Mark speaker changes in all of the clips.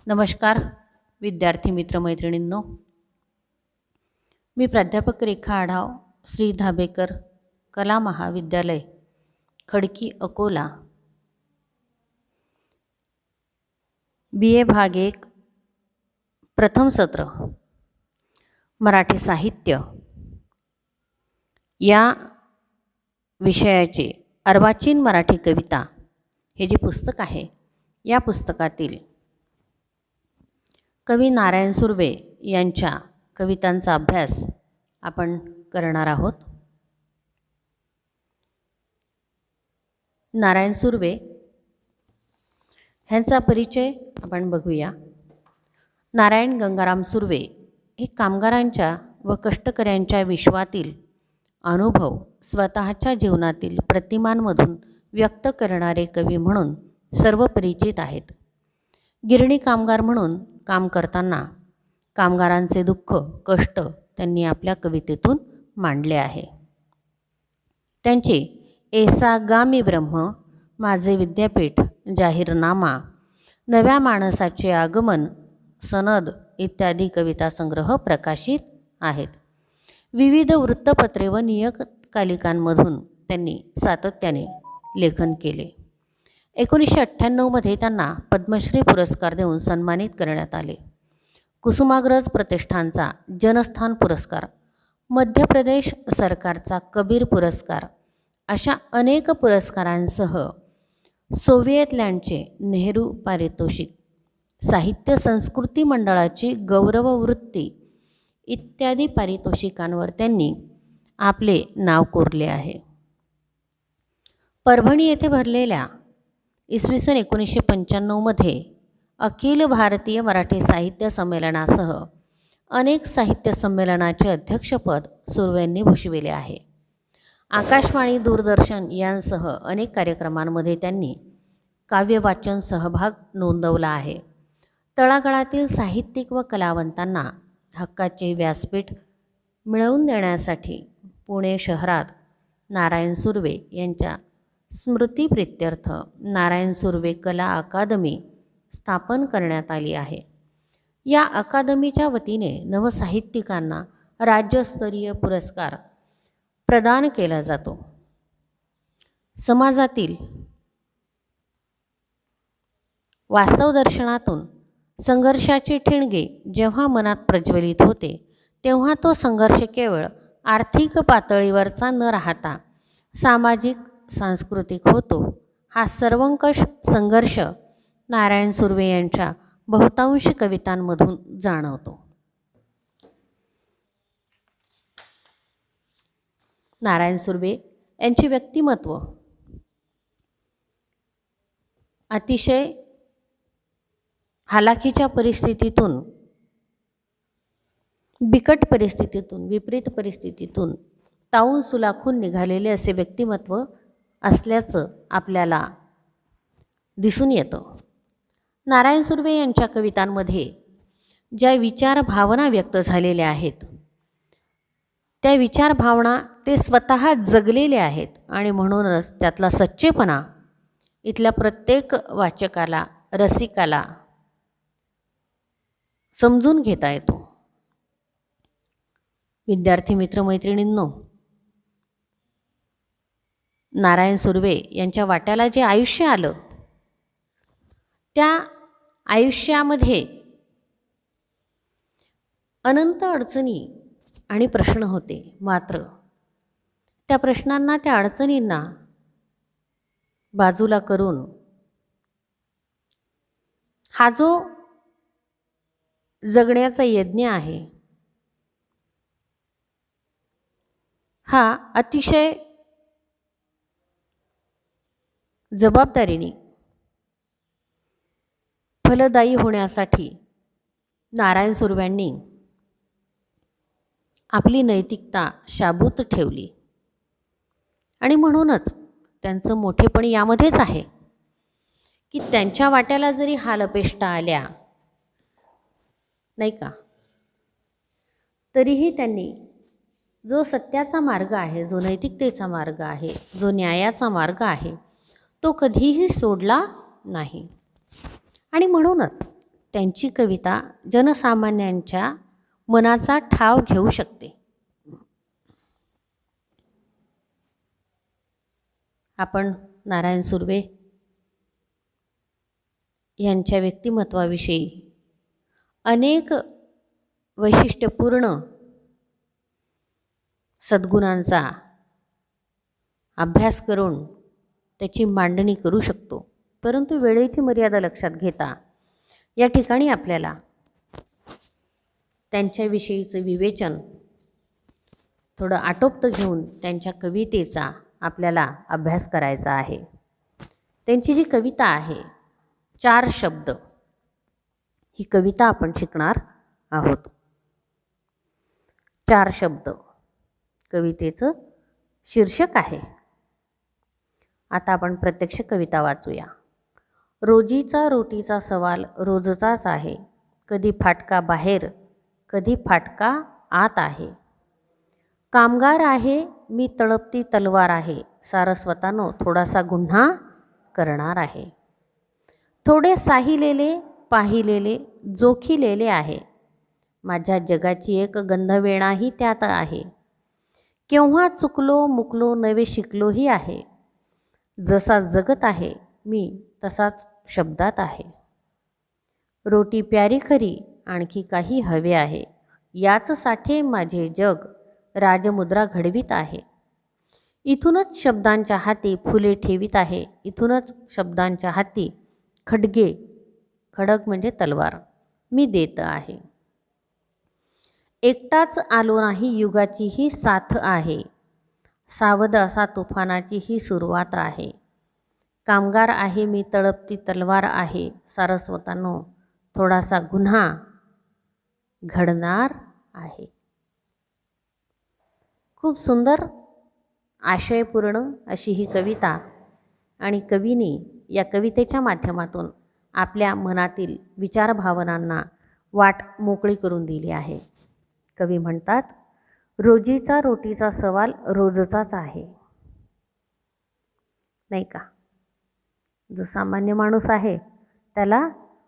Speaker 1: नमस्कार विद्यार्थी मित्रमैत्रिणींनो. मी प्राध्यापक रेखा आढाव, श्री धाबेकर कला महाविद्यालय, खडकी, अकोला, BA भाग 1 प्रथम सत्र मराठी साहित्य या विषयाचे अर्वाचीन मराठी कविता हे जे पुस्तक आहे, या पुस्तकातील कवी नारायण सुर्वे यांच्या कवितांचा अभ्यास आपण करणार आहोत. नारायण सुर्वे ह्यांचा परिचय आपण बघूया. नारायण गंगाराम सुर्वे हे कामगारांच्या व कष्टकऱ्यांच्या विश्वातील अनुभव स्वतःच्या जीवनातील प्रतिमांमधून व्यक्त करणारे कवी म्हणून सर्व परिचित आहेत. गिरणी कामगार म्हणून काम करताना कामगारांचे दुःख, कष्ट त्यांनी आपल्या कवितेतून मांडले आहे. त्यांचे ऐसा गामी ब्रह्म, माझे विद्यापीठ, जाहीरनामा, नव्या माणसाचे आगमन, सनद इत्यादी कविता संग्रह प्रकाशित आहेत. विविध वृत्तपत्रे व नियतकालिकांमधून त्यांनी सातत्याने लेखन केले. 1998 त्यांना पद्मश्री पुरस्कार देऊन सन्मानित करण्यात आले. कुसुमाग्रज प्रतिष्ठानचा जनस्थान पुरस्कार, मध्य प्रदेश सरकारचा कबीर पुरस्कार अशा अनेक पुरस्कारांसह सोव्हिएतलँडचे नेहरू पारितोषिक, साहित्य संस्कृती मंडळाची गौरववृत्ती इत्यादी पारितोषिकांवर त्यांनी आपले नाव कोरले आहे. परभणी येथे भरलेल्या इसवी सन 1995 अखिल भारतीय मराठी साहित्य संमेलनासह अनेक साहित्य संमेलनाचे अध्यक्षपद सुर्वेंनी भूषविले आहे. आकाशवाणी, दूरदर्शन यांसह अनेक कार्यक्रमांमध्ये त्यांनी काव्यवाचन सहभाग नोंदवला आहे. तळागाळातील साहित्यिक व कलावंतांना हक्काचे व्यासपीठ मिळवून देण्यासाठी पुणे शहरात नारायण सुर्वे यांच्या स्मृतिप्रित्यर्थ नारायण सुर्वे कला अकादमी स्थापन करण्यात आली आहे. या अकादमीच्या वतीने नवसाहित्यिकांना राज्यस्तरीय पुरस्कार प्रदान केला जातो. समाजातील वास्तव दर्शनातून संघर्षाचे ठिणगे जेव्हा मनात प्रज्वलित होते, तेव्हा तो संघर्ष केवळ आर्थिक पातळीवरचा न राहता सामाजिक, सांस्कृतिक होतो. हा सर्वंकष संघर्ष नारायण सुर्वे यांच्या बहुतांश कवितांमधून जाणवतो. नारायण सुर्वे यांचे व्यक्तिमत्व अतिशय हालाखीच्या परिस्थितीतून, बिकट परिस्थितीतून, विपरीत परिस्थितीतून तावून सुलाखून निघालेले असे व्यक्तिमत्व असल्याचं आपल्याला दिसून येतं. नारायण सुर्वे यांच्या कवितांमध्ये ज्या विचार भावना व्यक्त झालेल्या आहेत, त्या विचार भावना ते स्वतः जगलेले आहेत आणि म्हणूनच त्यातला सच्चेपणा इथल्या प्रत्येक वाचकाला, रसिकाला समजून घेता येतो. विद्यार्थी मित्रमैत्रिणींनो, नारायण सुर्वे यांच्या वाट्याला जे आयुष्य आलं, त्या आयुष्यामध्ये अनंत अडचणी आणि प्रश्न होते. मात्र त्या प्रश्नांना, त्या अडचणींना बाजूला करून हा जो जगण्याचा यज्ञ आहे, हा अतिशय जबाबदारीने फलदायी होण्यासाठी नारायण सुर्व्यांनी आपली नैतिकता शाबूत ठेवली. आणि म्हणूनच त्यांचं मोठेपण यामध्येच आहे की त्यांच्या वाट्याला जरी हालअपेष्टा आल्या, नाही का, तरीही त्यांनी जो सत्याचा मार्ग आहे, जो नैतिकतेचा मार्ग आहे, जो न्यायाचा मार्ग आहे, तो कधीही सोडला नाही. आणि म्हणूनच त्यांची कविता जनसामान्यांच्या मनाचा ठाव घेऊ शकते. आपण नारायण सुर्वे यांच्या व्यक्तिमत्वाविषयी अनेक वैशिष्ट्यपूर्ण सद्गुणांचा अभ्यास करून त्याची मांडणी करू शकतो, परंतु वेळेची मर्यादा लक्षात घेता या ठिकाणी आपल्याला त्यांच्याविषयीचं विवेचन थोडं आटोपतं घेऊन त्यांच्या कवितेचा आपल्याला अभ्यास करायचा आहे. त्यांची जी कविता आहे 4 शब्द, ही कविता आपण शिकणार आहोत. 4 शब्द कवितेचं शीर्षक आहे. आता आपण प्रत्यक्ष कविता वाचूया. रोजीचा रोटीचा सवाल रोजचाच आहे, कधी फाटका बाहेर कधी फाटका आत आहे. कामगार आहे मी तळपती तलवार आहे, सारस्वतानो थोडासा गुन्हा करणार आहे. थोडे साहिलेले पाहिलेले जोखिलेले आहे, माझ्या जगाची एक गंधवेणाही त्यात आहे. केव्हा चुकलो मुकलो नवे शिकलोही आहे, जसा जगत आहे मी तसाच शब्दात आहे. रोटी प्यारी खरी आणखी काही हवे आहे, याच साठे माझे जग राजमुद्रा घडवीत आहे. इथूनच शब्दांच्या हाती फुले ठेवीत आहे, इथूनच शब्दांच्या हाती खडगे, खडग म्हणजे तलवार, मी देत आहे. एकटाच आलो नाही युगाची ही साथ आहे, सावध असा तुफानाची ही सुरुवात आहे. कामगार आहे मी तळपती तलवार आहे, सारस्वतानो थोडासा गुन्हा घडणार आहे. खूप सुंदर आशयपूर्ण अशी ही कविता, आणि कवीने या कवितेच्या माध्यमातून आपल्या मनातील विचारभावनांना वाट मोकळी करून दिली आहे. कवी म्हणतात, रोजीचा रोटीचा सवाल रोजचाच आहे. नाही का? जो सामान्य माणूस आहे त्याला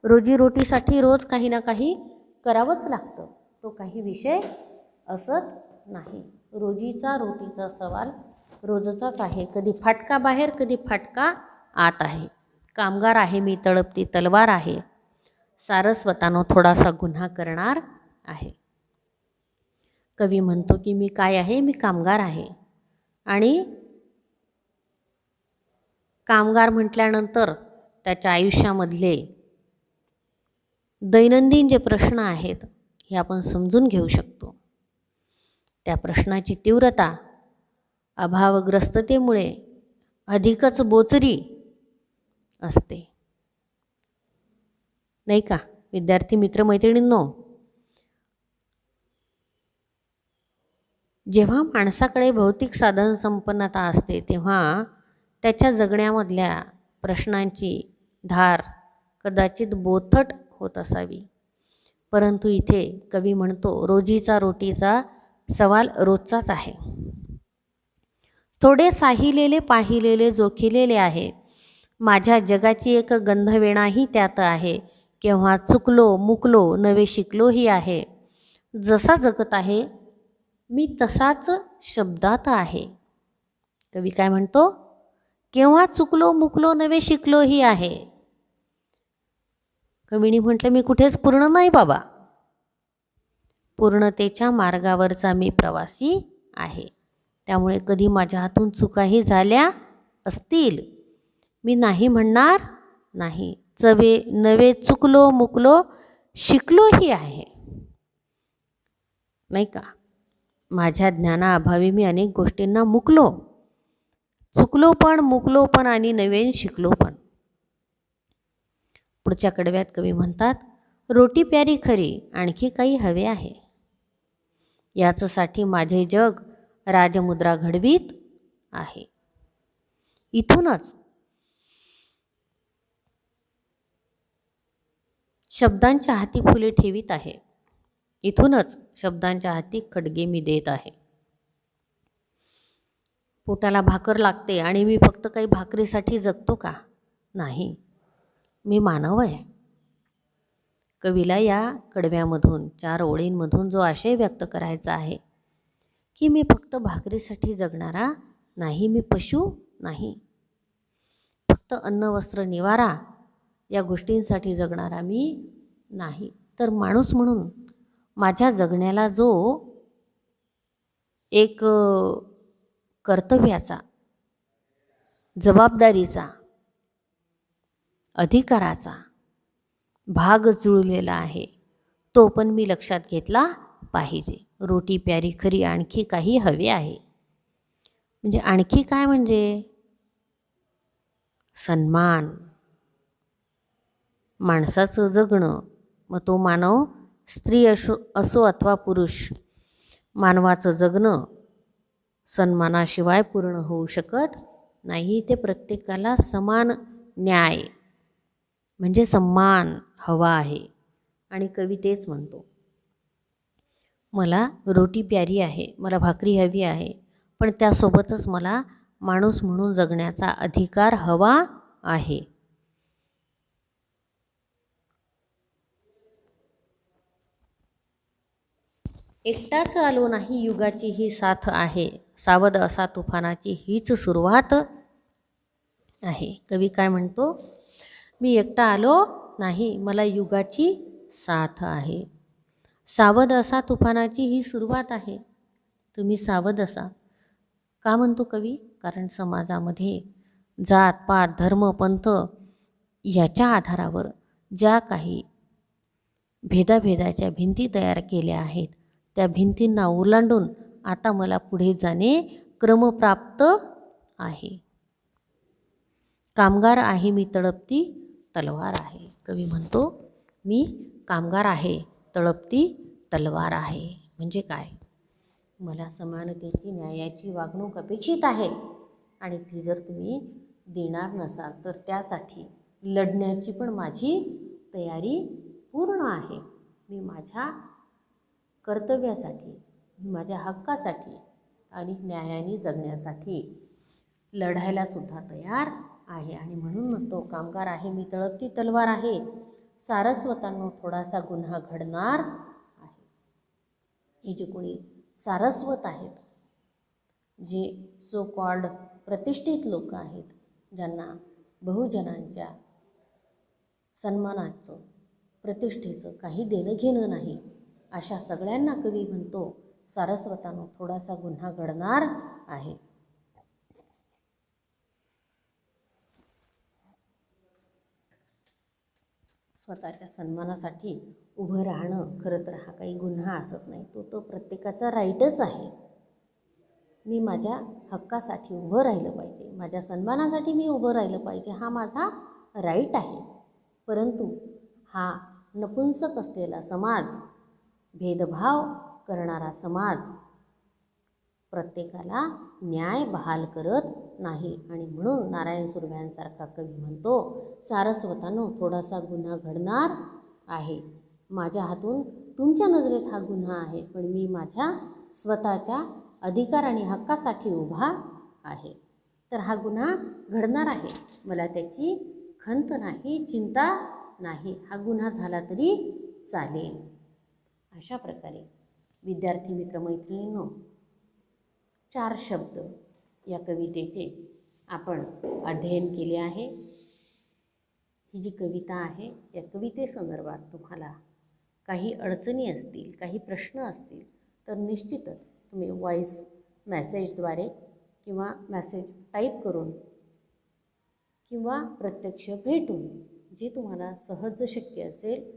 Speaker 1: रोजीरोटीसाठी रोज काही ना काही करावंच लागतं, तो काही विषय असत नाही. रोजीचा रोटीचा सवाल रोजचाच आहे, कधी फाटका बाहेर कधी फाटका आत आहे. कामगार आहे मी तळपती तलवार आहे, सारस्वतानो थोडासा गुन्हा करणार आहे. कवी म्हणतो की मी काय आहे, मी कामगार आहे. आणि कामगार म्हटल्यानंतर त्याच्या आयुष्यामधले दैनंदिन जे प्रश्न आहेत हे आपण समजून घेऊ शकतो. त्या प्रश्नाची तीव्रता अभावग्रस्ततेमुळे अधिकच बोचरी असते. नाही का विद्यार्थी मित्रमैत्रिणींनो? जेव्हा माणसाकडे भौतिक साधन संपन्नता असते तेव्हा त्याच्या जगण्यामधल्या प्रश्नांची धार कदाचित बोथट होत असावी, परंतु इथे कवी म्हणतो रोजीचा रोटीचा सवाल रोजचाच आहे. थोडे साहिलेले पाहिलेले जोखिलेले आहे, माझ्या जगाची एक गंधवेणाही त्यात आहे. केव्हा चुकलो मुकलो नवे शिकलोही आहे, जसा जगत आहे मी तसाच शब्दात आहे. कवी काय म्हणतो? केव्हा चुकलो मुकलो नवे शिकलोही आहे. कवीने म्हटलं मी कुठेच पूर्ण नाही बाबा, पूर्णतेच्या मार्गावरचा मी प्रवासी आहे. त्यामुळे कधी माझ्या हातून चुकाही झाल्या असतील मी नाही म्हणणार नाही. नवे चुकलो मुकलो शिकलोही आहे. नाही का? माझ्या ज्ञानाअभावी मी अनेक गोष्टींना चुकलो पण मुकलो पण आणि नवीन शिकलो पण. पुढच्या कडव्यात कवी म्हणतात, रोटी प्यारी खरी आणखी काही हवे आहे, याचसाठी माझे जग राजमुद्रा घडवीत आहे. इथूनच शब्दांच्या हाती फुले ठेवीत आहे, इथूनच शब्दांच्या हाती खडगे मी देत आहे. पोटाला भाकर लागते आणि मी फक्त काही भाकरीसाठी जगतो का? नाही, मी मानव आहे. कवीला या कडव्यामधून 4 ओळींमधून जो आशय व्यक्त करायचा आहे की मी फक्त भाकरीसाठी जगणारा नाही, मी पशु नाही, फक्त अन्न वस्त्र निवारा या गोष्टींसाठी जगणारा मी नाही, तर माणूस म्हणून माझ्या जगण्याला जो एक कर्तव्याचा, जबाबदारीचा, अधिकाराचा भाग जुळलेला आहे तो पण मी लक्षात घेतला पाहिजे. रोटी प्यारी खरी आणखी काही हवे आहे. म्हणजे आणखी काय? म्हणजे सन्मान, माणसाचं जगणं, मग तो मानव स्त्री असो अथवा पुरुष, मानवाचं जगणं सन्मानाशिवाय पूर्ण होऊ शकत नाही. ते प्रत्येकाला समान न्याय म्हणजे सन्मान हवा आहे. आणि कवी तेच म्हणतो, मला रोटी प्यारी आहे, मला भाकरी हवी आहे, पण त्यासोबतच मला माणूस म्हणून जगण्याचा अधिकार हवा आहे. एकटाच आलो नाही युगाची ही साथ आहे, सावध असा तुफानाची हीच सुरुवात आहे. कवी काय म्हणतो, मी एकटा आलो नाही, मला युगाची साथ आहे, सावध असा तुफानाची ही सुरुवात आहे. तुम्ही सावध असा. का म्हणतो कवी? कारण समाजामध्ये जात पात धर्म पंथ याच्या आधारावर ज्या काही भेदाभेदाच्या भिंती तयार केल्या आहेत त्या भिंतींना ओलांडून आता मला पुढे जाणे क्रमप्राप्त आहे. कामगार आहे मी तळपती तलवार आहे. कवी म्हणतो मी कामगार आहे, तळपती तलवार आहे. म्हणजे काय? मला समानतेची न्यायाची वागणूक अपेक्षित आहे आणि ती जर तुम्ही देणार नसाल तर त्यासाठी लढण्याची पण माझी तयारी पूर्ण आहे. मी माझ्या कर्तव्यासाठी, माझ्या हक्कासाठी आणि न्यायाने जगण्यासाठी लढायला सुद्धा तयार आहे. आणि म्हणून म्हणतो कामगार आहे मी तळपती तलवार आहे, सारस्वतांनो थोडासा गुन्हा घडणार आहे. हे जे कोणी सारस्वत आहेत, जे सो कॉल्ड प्रतिष्ठित लोक आहेत, ज्यांना बहुजनांच्या सन्मानाचं प्रतिष्ठेचं काही देणं घेणं नाही, अशा सगळ्यांना कवी म्हणतो सारस्वतांनो थोडासा गुन्हा घडणार आहे. स्वतःच्या सन्मानासाठी उभं राहणं खरं तर हा काही गुन्हा असत नाही, तो प्रत्येकाचा राईटच आहे. मी माझ्या हक्कासाठी उभं राहिलं पाहिजे, माझ्या सन्मानासाठी मी उभं राहिलं पाहिजे, हा माझा राईट आहे. परंतु हा नपुंसक असलेला समाज, भेदभाव करणारा समाज प्रत्येकाला न्याय बहाल करत नाही. आणि म्हणून नारायण सुर्व्यांसारखा कवी म्हणतो सारस्वतांनो थोडासा गुन्हा घडणार आहे. माझ्या हातून तुमच्या नजरेत हा गुन्हा आहे, पण मी माझ्या स्वतःच्या अधिकार आणि हक्कासाठी उभा आहे. तर हा गुन्हा घडणार आहे, मला त्याची खंत नाही, चिंता नाही, हा गुन्हा झाला तरी चालेल. अशा प्रकारे विद्यार्थी मित्रमैत्रिणींनो 4 शब्द या कवितेचे आपण अध्ययन केले आहे. ही जी कविता आहे या कवितेसंदर्भात तुम्हाला काही अडचणी असतील, काही प्रश्न असतील तर निश्चितच तुम्ही व्हॉईस मेसेजद्वारे किंवा मेसेज टाईप करून किंवा प्रत्यक्ष भेटून जे तुम्हाला सहज शक्य असेल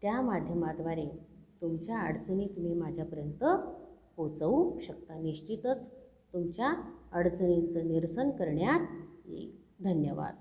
Speaker 1: त्या माध्यमाद्वारे तुमच्या अडचणी तुम्ही माझ्यापर्यंत पोचवू शकता. निश्चितच तुमच्या अडचणींचं निरसन करण्यात येईल. धन्यवाद.